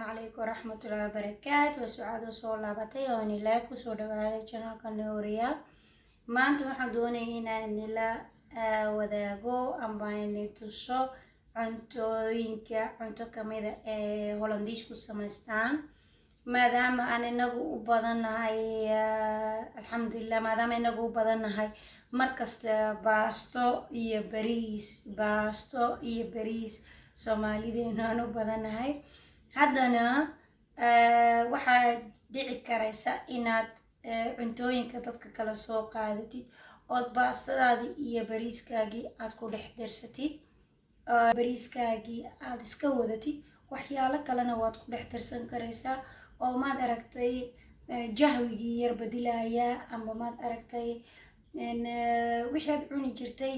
السلام عليكم ورحمة الله وبركاته وسعاد وصول لابتي واني لايك وصول هذا channel كنوريا ما انتم waxaan doonayay inaan nila wadaago amba inay tuso cunto kamida ee Hollandiisku samaystaan maadaama aan inagu u badanahay alxamdulillah maadaama inagu u badanahay markasta baasto iyo bariis Soomaalideena aan u badanahay haddana waxaa dhici karaysa inaad cuntooyinka dadka kala soo qaadatid ood baastadaadii iyo bariiskaagii aad ku dhex darsatid bariiskaagii aad iska wadatid waxyaalo kalena waad ku dhex darsan karaysaa oo maad aragtay jahwigii yar bedilaya amba maad aragtay wixii aad cuni jirtay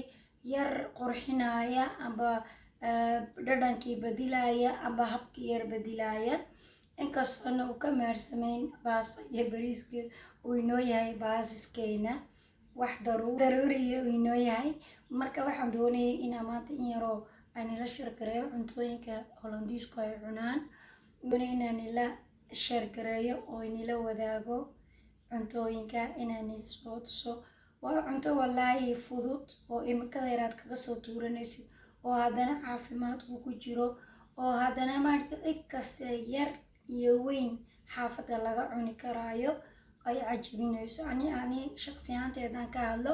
yar qurxinaya amba dhadhankii bedilaya amba habkii yar bedilaya inkastoona uu ka maarsamayn baasto iyo bariiska uu inoo yahay baasiskeena wax daruuriya uu inoo yahay marka waxaan doonayay inaan maanta in yaroo aan ila sheergareeyo cuntooyinka Hollandiisku ay cunaan inaan ila sheergareeyo oo inila wadaago cuntooyinka inaan soo tuso waa cunto wallaahi fudud oo imikada yaraad kaga soo tuuranaysid oo haddana caafimaadku ku jiro oo haddana maarta cid kasta yar iyo weyn xaafadda laga cuni karaayo ay cajabinayso ani shakhsi ahaanteedaan ka hadlo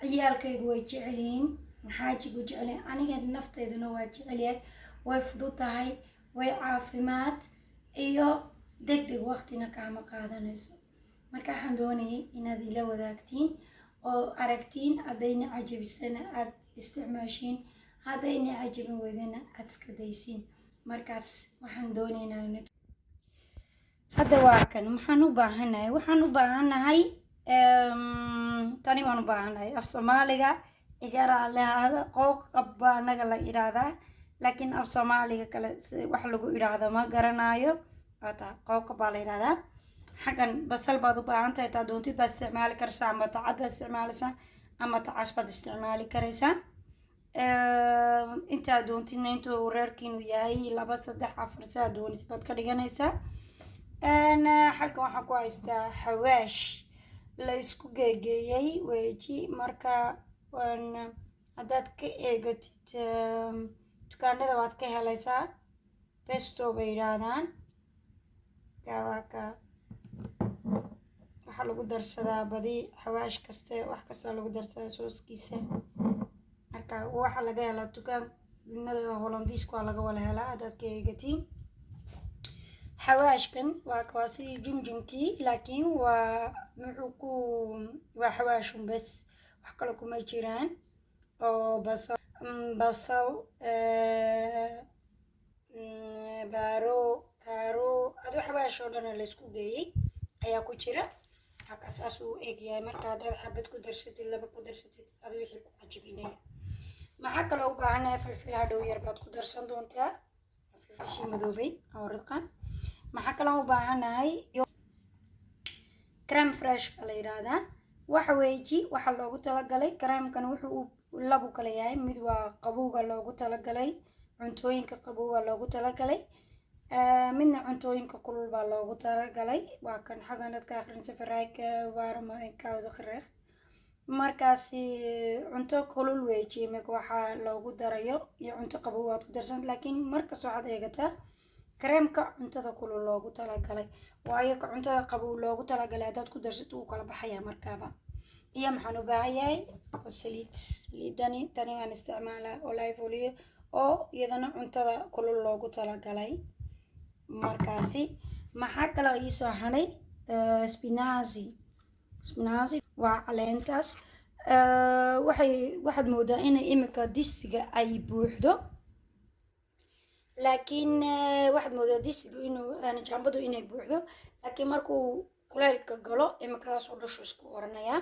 ciyaalkaygu way jecel yihiin xaajigu jecel yahay aniga nafteyduna waa jecel yahay way fudud tahay way caafimaad iyo degdeg waqtina kaama qaadanayso marka waxaan doonayay inaad ila wadaagtiin oo aragtiin haddayna cajabisana aad isticmaashiin haddayna cajabin weydana aad iska daysiin markaas waxaan doonaynaa hadda waa kan waxaan u baahanahay tani waan u baahanahay af Soomaaliga igara lahaada qooqab baa anaga la yiraahdaa laakiin af Soomaaliga kale wax lagu yiraahdo ma garanayo hada qooqab baa la yiraahdaa xagan basal baad u baahan tahay taa doontid baad isticmaali karaysaa ama tacad baad isticmaalaysaa ama tacash baad isticmaali karaysaa inta doontidna intuu reerkiinu yahay 2 3 4 saa doontid baad ka dhiganaysaa halkan waxaan ku haystaa xawaash la isku geeyay weeji marka haddaad ka eegatid dukaanada waad ka helaysaa pesto bay yiraahdaan waxaa lagu darsadaa badi xawaash kaste wax kasta lagu darsadaa sooskiisa marka waxa laga helaa dukaanada Hollandiisku waa laga wada helaa haddaad ka eegatiin حواشكن وكواسي جمجمكي لكن وحواش بس وحكلكم ما جيران أو بصل بارو كارو هذا حواش ولنا اللي سكو جاي أيا كوجرا هك أساسو إيجي مركا هذا حبت كدرست إلا بكدرست هذا يحكوا عجبيني ما حكى لو بعنا فلفل هذا ويربط كدرسان دونتها في شيء مذوبي أو رقان maxaa kale u baahanahay crème fresh baa la yiraahdaa waxa weeji waxa loogu talagalay creamkan wuxuu labo kala yahay mid waa qabowga loogu talagalay cuntooyinka qabowga loogu talagalay midna cuntooyinka kulul baa loogu talagalay waa kan xagan dadka akhrinsa faraayka waarma ka wada khreeq markaas cunto kulul weeji marka waxa loogu darayo iyo cunto qabow aad ku darsan laakiin marka soo cad eegata كريمكا cuntada kulul loogu talagalay waayo ka cuntada qabow loogu talagalay hadaad ku darsato uu kala baxaya markaaba iyo maxaan u baahanyahay saliidani tani waan isticmaalaa olive oil oo iyadana cuntada kulul loogu talagalay markaasi maxaa kale ii soo haray spinazi waa caleentaas waxaad moodaa inay imika disiga ay buuxdo laakiin waxaad moodaa disigu inuu jambadu inay buuxdo laakiin markuu kuleylka galo imikaas oo dhushu isku oranaya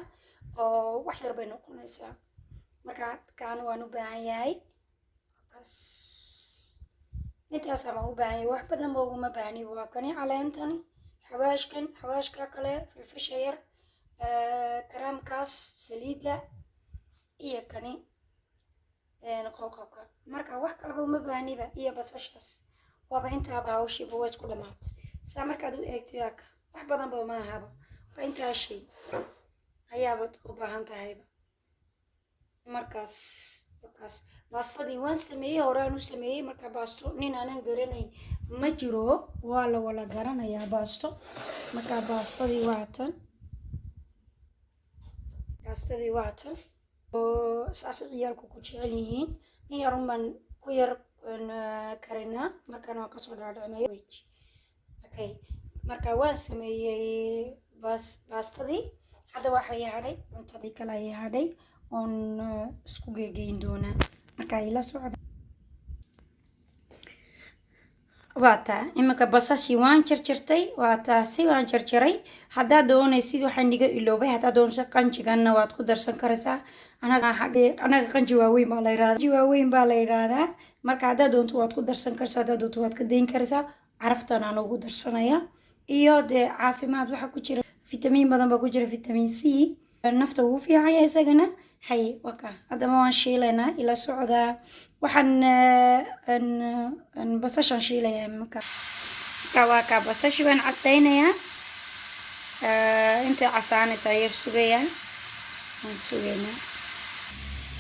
oo wax yar bay noqonaysaa marka kaan waan u baahan yahay intaas ama u baahan yahay wax badan baa uma baahni waa kani caleentani xawaashka kale filfisha yar karamkaas saliida iyo kani qoqobka marka wax kalaba uma baahniba iyo basashaas waaba intaaba hawshiiba waa isku dhamaatay saa markaad u eegtay waaka wax badanba ma ahaba waa intaa shay ayaabaad u baahan tahayba markaas baastadii waan sameeyey horaan u sameeyey marka baasto nin aanan garanayn ma jiro waa la wala garanayaa baasto marka baastadii waatan oo saas ciyaalku ku jecel yihiin in yarun baan ku yar karinaa markaan waa kasoo dhaadhicnay okay marka waan sameeyey baastadii hadda waxay hadhay cuntadii kale ayay hadhay oon isku geegeyn doonaa marka ila socda waataa iminka basashii waan jarjartay waataasi waan jarjaray haddaad doonaysid waxaan niga iloobay haddaad doonaysid qanjiganna waad ku darsan karaysaa anaga qanji waaweyn baa la yidhaahdaa marka haddaad doonto waad ku darsan karaysaa haddaad doonto waad ka dayn karaysaa caraftan aan ugu darsanaya iyo dee caafimaad waxaa ku jira fitamiin badan baa ku jira fitamiin c nafta wuu fiican yahay isagana haye waka haddaba waan shiilaynaa ila socdaa waxaan basashaan shiilayaa marka waa kaa basashi waan casaynayaa intay casaanaysaa yar sugayaa waan sugaynaa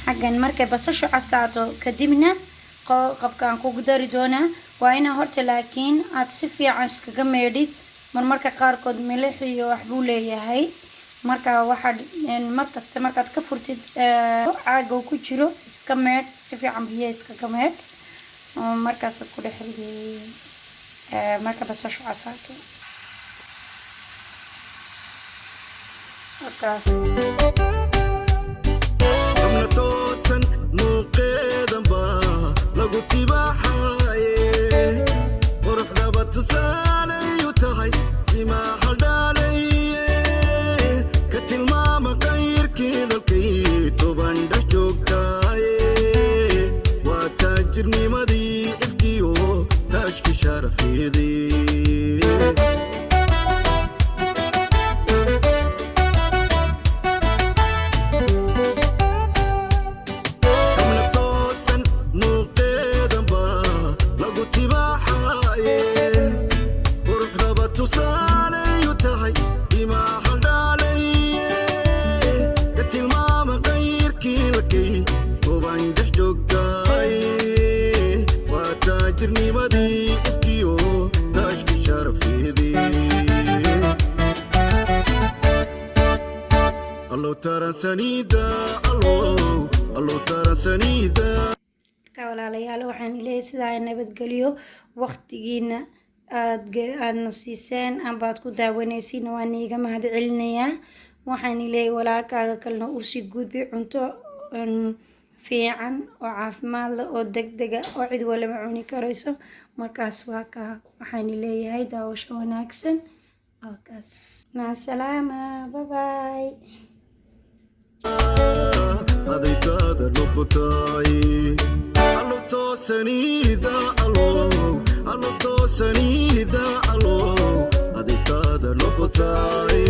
xaggan markay basashu casaato kadibna qabkaan kugu dari doonaa waa inaa horta laakiin aad si fiican iskaga meedhid marmarka qaarkood milix iyo waxbuu leeyahay marka waxaad markasta markaad ka furtid caaga ku jiro iska meedh si fiican biyo iskaga meedh markaasaad ku dhex riday marka basashu casaato markaas toosan muuqeedan baa lagu tibaaxaye quruxdaba tusaalayu tahay dimaa haldhaalaye ka tilmaama qayrkii dalkay toban dhex joogtaaye waa taajirnimadii ifkiyo taajki sharafeedii marka walaalayaal waxaan leeyahay sidaa nabadgeliyo waqtigiina aadna siiseen ambaad ku daawanaysiin waan iiga mahad celinayaa waxaan leeyahay walaalkaaga kalena usii gudbi cunto fiican oo caafimaad leh oo degdega oo cid walba cuni karayso markaas waa ka waxaan leeyahay daawasho wanaagsan wakaas maca salaama bye bye adaytaada noqotay allo toosanida adaytaada noqotay